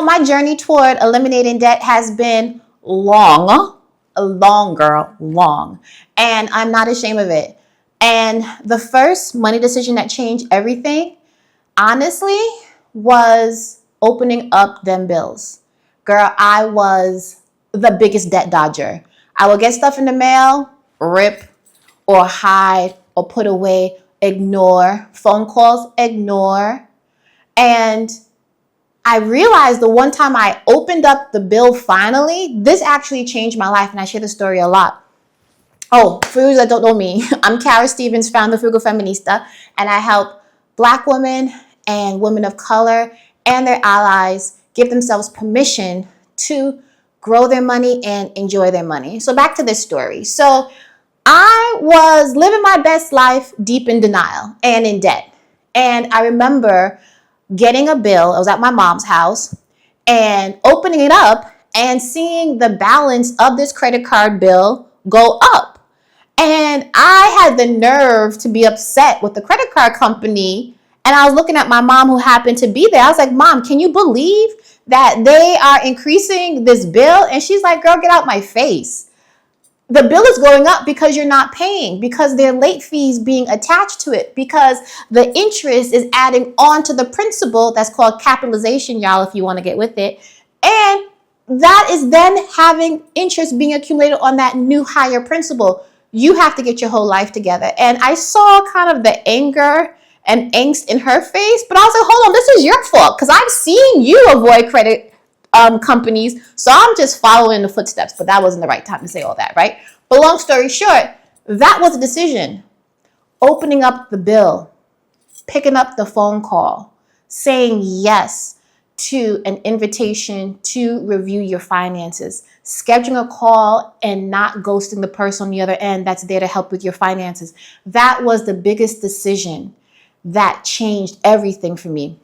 My journey toward eliminating debt has been long, long, and I'm not ashamed of it. And the first money decision that changed everything, honestly, was opening up them bills. Girl, I was the biggest debt dodger. I would get stuff in the mail, rip or hide or put away, ignore, phone calls, ignore. And I realized the one time I opened up the bill finally, this actually changed my life, and I share the story a lot. Oh, for those that don't know me, I'm Kara Stevens, founder of Frugal Feminista, and I help Black women and women of color and their allies give themselves permission to grow their money and enjoy their money. So back to this story. So I was living my best life deep in denial and in debt. And I remember getting a bill. I was at my mom's house and opening it up and seeing the balance of this credit card bill go up. And I had the nerve to be upset with the credit card company. And I was looking at my mom who happened to be there. I was like, Mom, can you believe that they are increasing this bill? And she's like, girl, get out my face. The bill is going up because you're not paying, because there are late fees being attached to it, because the interest is adding on to the principal. That's called capitalization, y'all, if you want to get with it. And that is then having interest being accumulated on that new higher principal. You have to get your whole life together. And I saw kind of the anger and angst in her face, but I was like, hold on, this is your fault, because I've seen you avoid credit companies, so I'm just following the footsteps. But that wasn't the right time to say all that, right? But long story short, that was a decision. Opening up the bill, picking up the phone call, saying yes to an invitation to review your finances, scheduling a call and not ghosting the person on the other end that's there to help with your finances. That was the biggest decision that changed everything for me.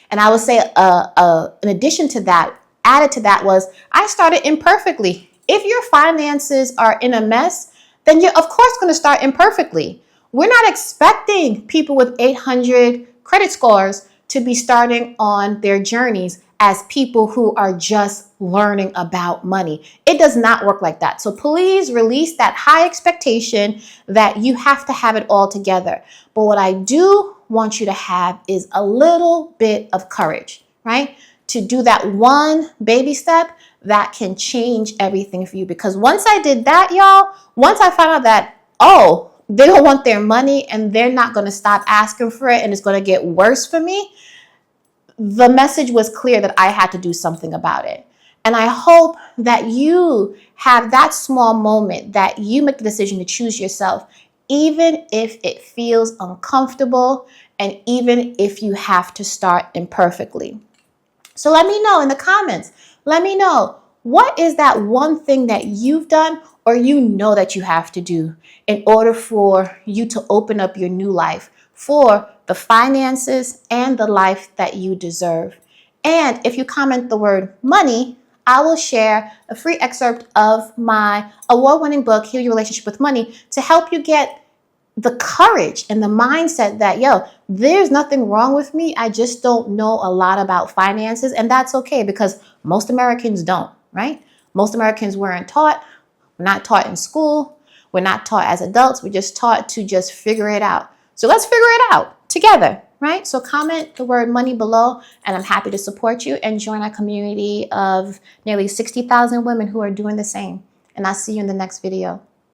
And I would say in addition to that, added to that was I started imperfectly. If your finances are in a mess, then you're of course going to start imperfectly. We're not expecting people with 800 credit scores to be starting on their journeys as people who are just learning about money. It does not work like that. So please release that high expectation that you have to have it all together. But what I do want you to have is a little bit of courage, right? To do that one baby step that can change everything for you. Because once I did that, y'all, once I found out that, oh, they don't want their money and they're not going to stop asking for it and it's going to get worse for me, the message was clear that I had to do something about it. And I hope that you have that small moment that you make the decision to choose yourself, even if it feels uncomfortable and even if you have to start imperfectly. So let me know in the comments. Let me know, what is that one thing that you've done or you know that you have to do in order for you to open up your new life for the finances and the life that you deserve. And if you comment the word money, I will share a free excerpt of my award-winning book, Heal Your Relationship with Money, to help you get the courage and the mindset that, yo, there's nothing wrong with me. I just don't know a lot about finances. And that's okay, because most Americans don't, right? Most Americans weren't taught. We're not taught in school. We're not taught as adults. We're just taught to just figure it out. So let's figure it out together, right? So comment the word money below, and I'm happy to support you and join our community of nearly 60,000 women who are doing the same. And I'll see you in the next video.